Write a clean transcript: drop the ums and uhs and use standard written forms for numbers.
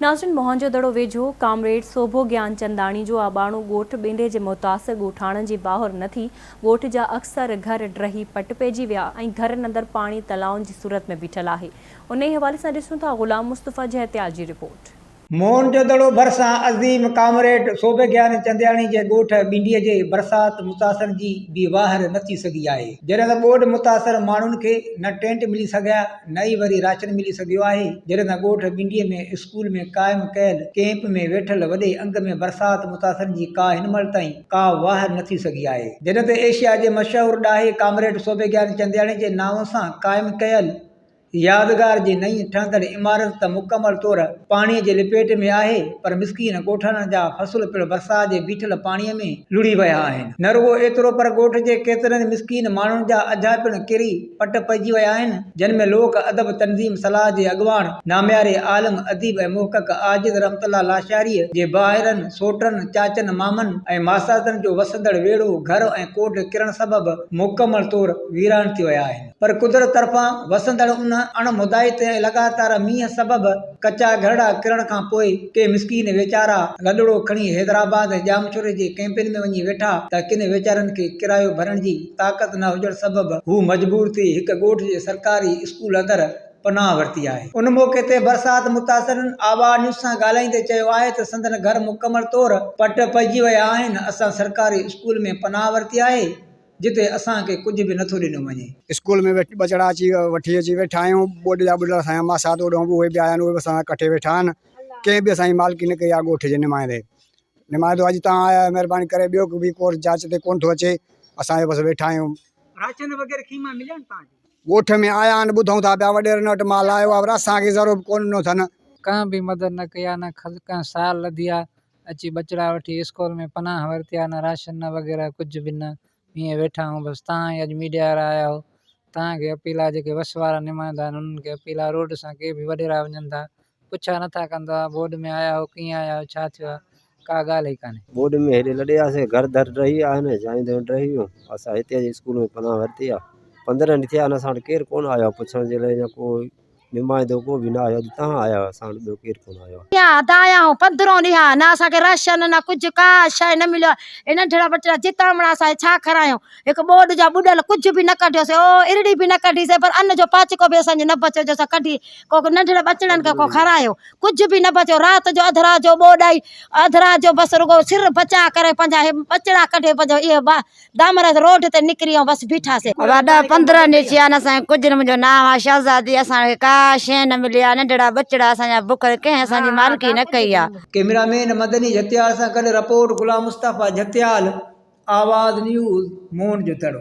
नाज़रीन, मोहनजोदड़ो वेझो कामरेड सोभो ज्ञान चंदाणी जो आबाणो ॻोठ बेंडे जे मुतासिर ॻोठाणनि जी बाहर न थी ॻोठ जा अक्सर घर ड्रही पट पइजी विया ऐं घरनि अंदरि पाणी तलाउनि जी सूरत में बीठल आहे। उन ई हवाले सां ॾिसूं था ग़ुलाम मुस्तफ़ा जहतियाल जी रिपोर्ट। मोहनजोदड़ो भरिसां अज़ीम कामरेड सोभे ज्ञान चंदाणी जे ॻोठ बिंडीअ जे बरसात मुतासिर जी बि वाहर न थी सघी आहे। जॾहिं त ॿोॾ मुतासिर माण्हुनि खे न टेंट मिली सघिया न ई वरी राशन मिली सघियो आहे। जॾहिं त ॻोठ बिंडीअ में स्कूल में क़ाइमु कयल कैंप में वेठल वॾे अंग में बरसात मुतासिर जी का हिनमहिल ताईं का वाहर न थी सघी आहे। जॾहिं त एशिया जे मशहूरु ॾाहे कामरेड सोभे ज्ञान चंदाणी जे नाव सां क़ाइमु कयल यादगार जी नई ठहंदड़ इमारत त मुकमल तौर पाणीअ जे लिपेट में आहे, पर मिसकीन ॻोठाणनि जा फसल पिणु बरसात जे बीठल पाणीअ में लुड़ी विया आहिनि। न रुगो एतिरो पर ॻोठ जे केतिरनि मिसकीन माण्हुनि जा अझा पिणु किरी पट पइजी विया आहिनि, जिन में लोक अदब तंज़ीम सलाह जे अॻवान नाम्यारे आलिम अदीब ऐं मुहक़क़ आजिज़ रहमतुल्लाह लाशारीअ जे ॿाहिरनि सोटनि चाचनि मामनि ऐं मासातनि जो वसंदड़ वेड़ो घर ऐं कोट किरण सबबि मुकमल तौर वीरान थी विया आहिनि। पर कुदरत तरफ़ां वसंदड़ उन अणमुदाइत ऐं लगातार मींहं सबबि कचा घरड़ा किरण खां पोइ के मिसकीन वेचारा लॾड़ो खणी हैदराबाद ऐं जामशोरे जे कैंपनि में वञी वेठा त किन वेचारनि खे किरायो भरण जी ताक़त न हुजण सबबि हू मजबूर थी हिकु ॻोठ जे सरकारी स्कूल अंदरि पनाह वरिती आहे। उन मौक़े ते बरसात मुतासिरनि आवाज़ न्यूज़ सां ॻाल्हाईंदे चयो आहे त संदन घर मुकमल तौर पट पइजी विया आहिनि। असां सरकारी स्कूल में पनाह वरिती आहे जिते असांखे कुझु बि नथो ॾिनो वञे। स्कूल में बचड़ा वठी अची वेठा आहियूं। ॿोॾ जा ॿुॾड़ असांजा मासात ओॾो उहे बि आया आहिनि, उहे असां कठे वेठा आहिनि। कंहिं बि असांजी मालिकी न कई आहे ॻोठ जे निमाइंदो अॼु तव्हां आया महिरबानी करे ॿियो बि कोर्स जांच ते कोन थो अचे, असां बसि वेठा आहियूं। राशन वग़ैरह कीमा मिलनि तव्हांखे? ॻोठ में आया आहिनि, ॿुधूं था पिया वॾेरनि वटि माल आयो आहे, पर असांखे ज़रूरु कोन ॾिनो अथनि। कंहिं बि मदद न कई आहे, न कंहिं साल लधी आहे अची बचड़ा वठी स्कूल में पनाह वरिती आहे, न राशन न वग़ैरह कुझु बि न। ईअं वेठा आहियूं बसि। तव्हां अॼु मीडिया वारा आया हो, तव्हांखे अपील आहे, जेके वस वारा निमाईंदा आहिनि उन्हनि खे अपील आहे, रोड सां के बि वॾेरा वञनि था पुछा नथा कंदा बोर्ड में आया हो, कीअं आया हो, छा थियो आहे, का ॻाल्हि ई कान्हे। बोर्ड में हेॾे लॾे वियासीं, घर दर रही आहिनि, जाईंदे रही वियूं। असां हिते अॼु स्कूल में पनाह वरिती आहे। 15 ॾींहं थिया आहिनि, असां वटि केरु कोन आयो पुछण जे लाइ, या कोई निमाइंदो को बि न आयो। अॼु तव्हां आया आहियो, असां वटि ॿियो केरु कोन आयो आहे। आया आहियूं 15 ॾींहं, न असांखे राशन न कुझु का शइ न मिलियो आहे। इन नंढड़ा बचड़ा जितामणा असां छा करायूं। हिकु ॿोॾ जा ॿुॾल कुझु बि न कढियोसीं, ओ इरड़ी बि न कढीसीं, पर अन्न जो पाचिको बि असांजे न बचियो जो असां कढी को नंढड़े बचड़नि खे को खारायो, कुझु बि न बचियो। राति जो अधु राति जो ॿोॾ आई, अधु राति जो बसि रुगो सिर बचा करे पंहिंजा बचड़ा कढे पंहिंजो इहे दामर रोड ते निकिरी ऐं बसि बीठासीं। 15 ॾींहं थिया आहिनि, असांखे कुझु न, मुंहिंजो नाम आहे शहज़ादी, असांखे का शइ न मिली आहे। नंढड़ा बचड़ा असांजा बुख कंहिं असांजी मालिकी न कई आहे। कैमरामैन मदनी जहतियाल सां गॾु रिपोर्ट ग़ुलाम मुस्तफ़ा जहतियाल, आवाज़ न्यूज़, मोहनजोदड़ो।